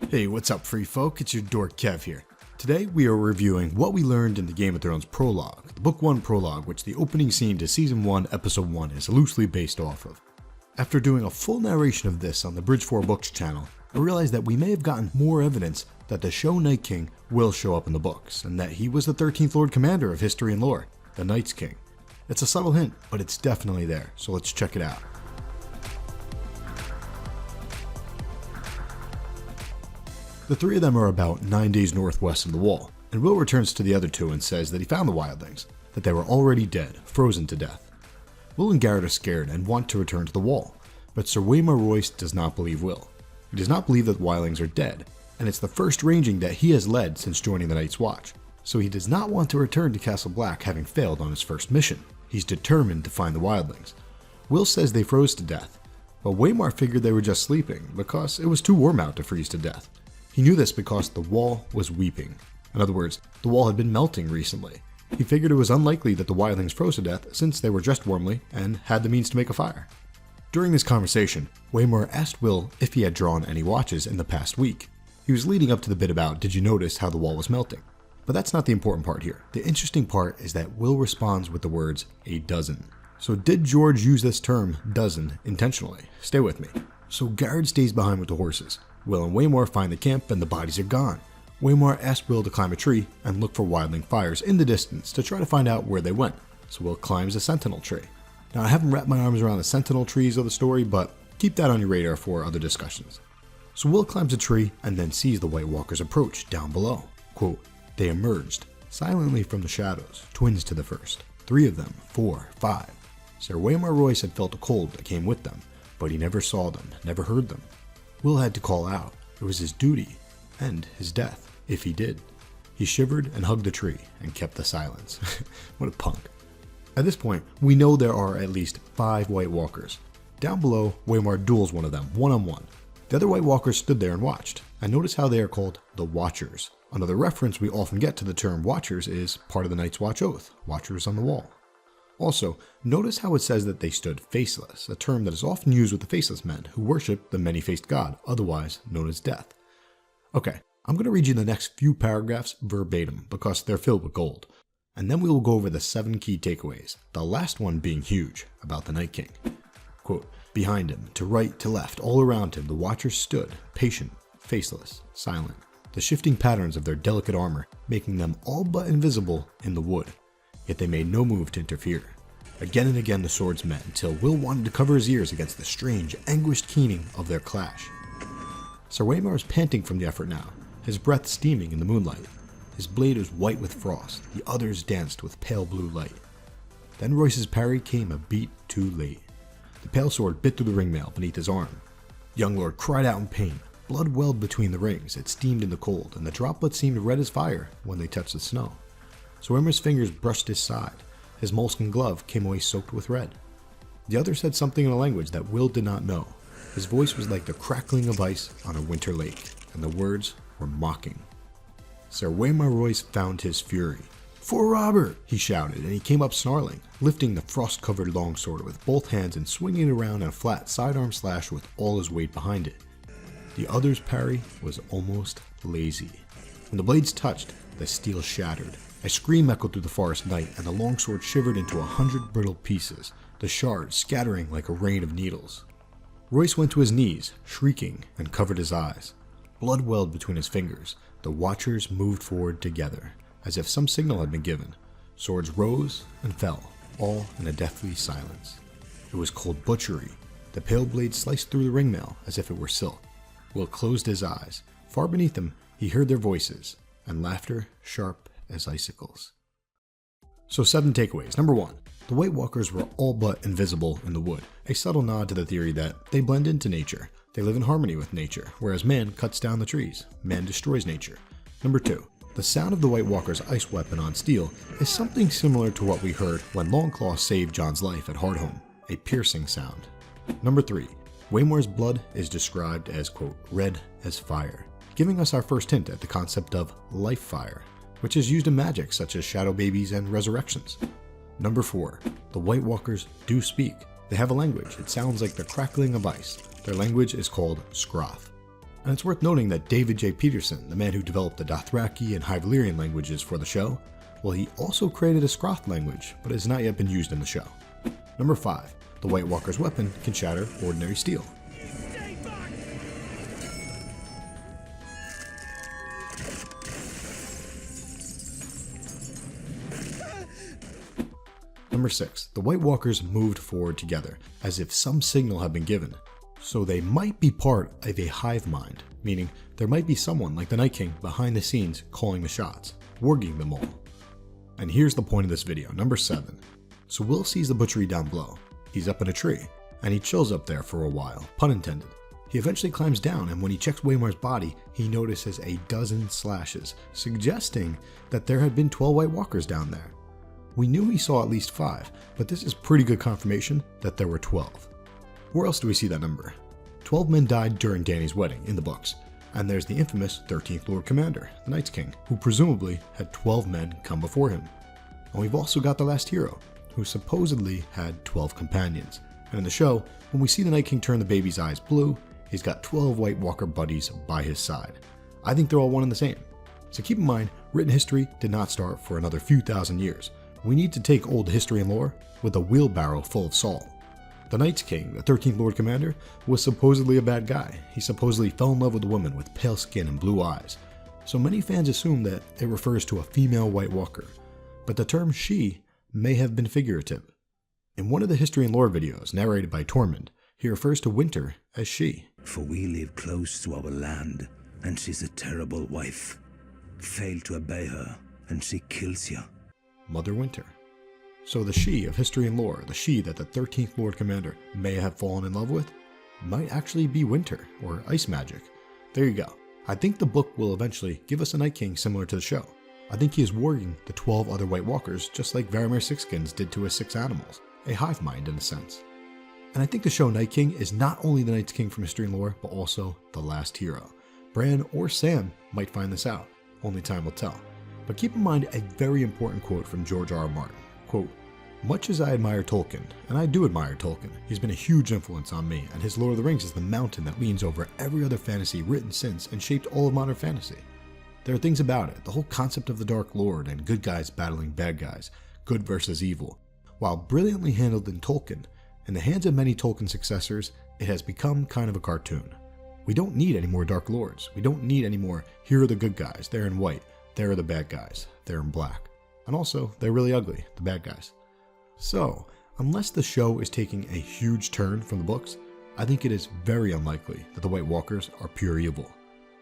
Hey, what's up, free folk? It's your dork Kev here. Today we are reviewing what we learned in the Game of Thrones prologue, the Book 1 prologue, which the opening scene to Season 1, Episode 1 is loosely based off of. After doing a full narration of this on the Bridge 4 Books channel, I realized that we may have gotten more evidence that the show Night King will show up in the books, and that he was the 13th Lord Commander of history and lore, the Night's King. It's a subtle hint, but it's definitely there, so let's check it out. The three of them are about 9 days northwest of the wall, and Will returns to the other two and says that he found the wildlings, that they were already dead, frozen to death. Will and Garrett are scared and want to return to the wall, but Sir Waymar Royce does not believe Will. He does not believe that the wildlings are dead, and it's the first ranging that he has led since joining the Night's Watch, so he does not want to return to Castle Black having failed on his first mission. He's determined to find the wildlings. Will says they froze to death, but Waymar figured they were just sleeping because it was too warm out to freeze to death. He knew this because the wall was weeping. In other words, the wall had been melting recently. He figured it was unlikely that the wildlings froze to death since they were dressed warmly and had the means to make a fire. During this conversation, Waymar asked Will if he had drawn any watches in the past week. He was leading up to the bit about, did you notice how the wall was melting? But that's not the important part here. The interesting part is that Will responds with the words, a dozen. So did George use this term, dozen, intentionally? Stay with me. So Garrett stays behind with the horses. Will and Waymar find the camp and the bodies are gone. Waymar asks Will to climb a tree and look for wildling fires in the distance to try to find out where they went. So Will climbs a sentinel tree. Now I haven't wrapped my arms around the sentinel trees of the story, but keep that on your radar for other discussions. So Will climbs a tree and then sees the White Walkers approach down below. Quote, they emerged silently from the shadows, twins to the first. 3 of them, 4, 5. Sir Waymar Royce had felt a cold that came with them, but he never saw them, never heard them. Will had to call out. It was his duty, and his death, if he did. He shivered and hugged the tree, and kept the silence. What a punk. At this point, we know there are at least 5 White Walkers. Down below, Waymar duels one of them, one-on-one. The other White Walkers stood there and watched, and notice how they are called the Watchers. Another reference we often get to the term Watchers is part of the Night's Watch Oath, Watchers on the Wall. Also, notice how it says that they stood faceless, a term that is often used with the faceless men who worship the many-faced god, otherwise known as death. Okay, I'm going to read you the next few paragraphs verbatim because they're filled with gold, and then we will go over the 7 key takeaways, the last one being huge, about the Night King. Quote, behind him, to right, to left, all around him, the Watchers stood, patient, faceless, silent, the shifting patterns of their delicate armor making them all but invisible in the wood. Yet they made no move to interfere. Again and again the swords met until Will wanted to cover his ears against the strange, anguished keening of their clash. Sir Waymar is panting from the effort now, his breath steaming in the moonlight. His blade was white with frost, the others danced with pale blue light. Then Royce's parry came a beat too late. The pale sword bit through the ringmail beneath his arm. The young lord cried out in pain. Blood welled between the rings, it steamed in the cold, and the droplets seemed red as fire when they touched the snow. So Waymar's fingers brushed his side. His moleskin glove came away soaked with red. The other said something in a language that Will did not know. His voice was like the crackling of ice on a winter lake, and the words were mocking. Sir Waymar Royce found his fury. For Robert, he shouted, and he came up snarling, lifting the frost-covered longsword with both hands and swinging it around in a flat sidearm slash with all his weight behind it. The other's parry was almost lazy. When the blades touched, the steel shattered. A scream echoed through the forest night, and the longsword shivered into 100 brittle pieces, the shards scattering like a rain of needles. Royce went to his knees, shrieking, and covered his eyes. Blood welled between his fingers. The Watchers moved forward together, as if some signal had been given. Swords rose and fell, all in a deathly silence. It was cold butchery. The pale blade sliced through the ringmail as if it were silk. Will closed his eyes. Far beneath him, he heard their voices, and laughter sharp as icicles. So 7 takeaways. Number 1. The White Walkers were all but invisible in the wood, a subtle nod to the theory that they blend into nature. They live in harmony with nature, whereas man cuts down the trees. Man destroys nature. Number 2. The sound of the White Walker's ice weapon on steel is something similar to what we heard when Longclaw saved Jon's life at Hardhome, a piercing sound. Number 3. Waymar's blood is described as, quote, red as fire, giving us our first hint at the concept of life fire, which is used in magic such as shadow babies and resurrections. Number 4. The White Walkers do speak. They have a language. It sounds like the crackling of ice. Their language is called Scroth. And it's worth noting that David J. Peterson, the man who developed the Dothraki and High Valyrian languages for the show, well, he also created a Skroth language, but it has not yet been used in the show. Number 5. The White Walker's weapon can shatter ordinary steel. Number 6. The White Walkers moved forward together, as if some signal had been given. So they might be part of a hive mind, meaning there might be someone like the Night King behind the scenes calling the shots, warging them all. And here's the point of this video, number 7. So Will sees the butchery down below. He's up in a tree, and he chills up there for a while, pun intended. He eventually climbs down, and when he checks Waymar's body, he notices a dozen slashes, suggesting that there had been 12 White Walkers down there. We knew he saw at least 5, but this is pretty good confirmation that there were 12. Where else do we see that number? 12 men died during Dany's wedding in the books, and there's the infamous 13th Lord Commander, the Night's King, who presumably had 12 men come before him. And we've also got the last hero, who supposedly had 12 companions. And in the show, when we see the Night King turn the baby's eyes blue, he's got 12 White Walker buddies by his side. I think they're all one and the same. So keep in mind, written history did not start for another few thousand years. We need to take old history and lore with a wheelbarrow full of salt. The Night's King, the 13th Lord Commander, was supposedly a bad guy. He supposedly fell in love with a woman with pale skin and blue eyes. So many fans assume that it refers to a female White Walker, but the term she may have been figurative. In one of the history and lore videos narrated by Tormund, he refers to Winter as she. For we live close to our land, and she's a terrible wife. Fail to obey her, and she kills you. Mother Winter. So the she of history and lore, the she that the 13th Lord Commander may have fallen in love with, might actually be Winter, or ice magic. There you go. I think the book will eventually give us a Night King similar to the show. I think he is warging the 12 other White Walkers just like Varamir Sixskins did to his 6 animals, a hive mind in a sense. And I think the show Night King is not only the Night's King from history and lore, but also the last hero. Bran or Sam might find this out, only time will tell. But keep in mind a very important quote from George R. R. Martin. Quote, "Much as I admire Tolkien, and I do admire Tolkien, he's been a huge influence on me, and his Lord of the Rings is the mountain that leans over every other fantasy written since and shaped all of modern fantasy. There are things about it, the whole concept of the Dark Lord and good guys battling bad guys, good versus evil. While brilliantly handled in Tolkien, in the hands of many Tolkien successors, it has become kind of a cartoon. We don't need any more Dark Lords. We don't need any more, here are the good guys, they're in white, there are the bad guys, they're in black. And also, they're really ugly, the bad guys." So, unless the show is taking a huge turn from the books, I think it is very unlikely that the White Walkers are pure evil.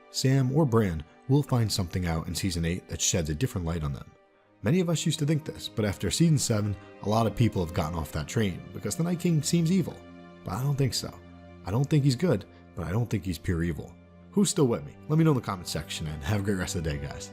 Sam or Bran will find something out in Season 8 that sheds a different light on them. Many of us used to think this, but after Season 7, a lot of people have gotten off that train because the Night King seems evil. But I don't think so. I don't think he's good, but I don't think he's pure evil. Who's still with me? Let me know in the comments section and have a great rest of the day, guys.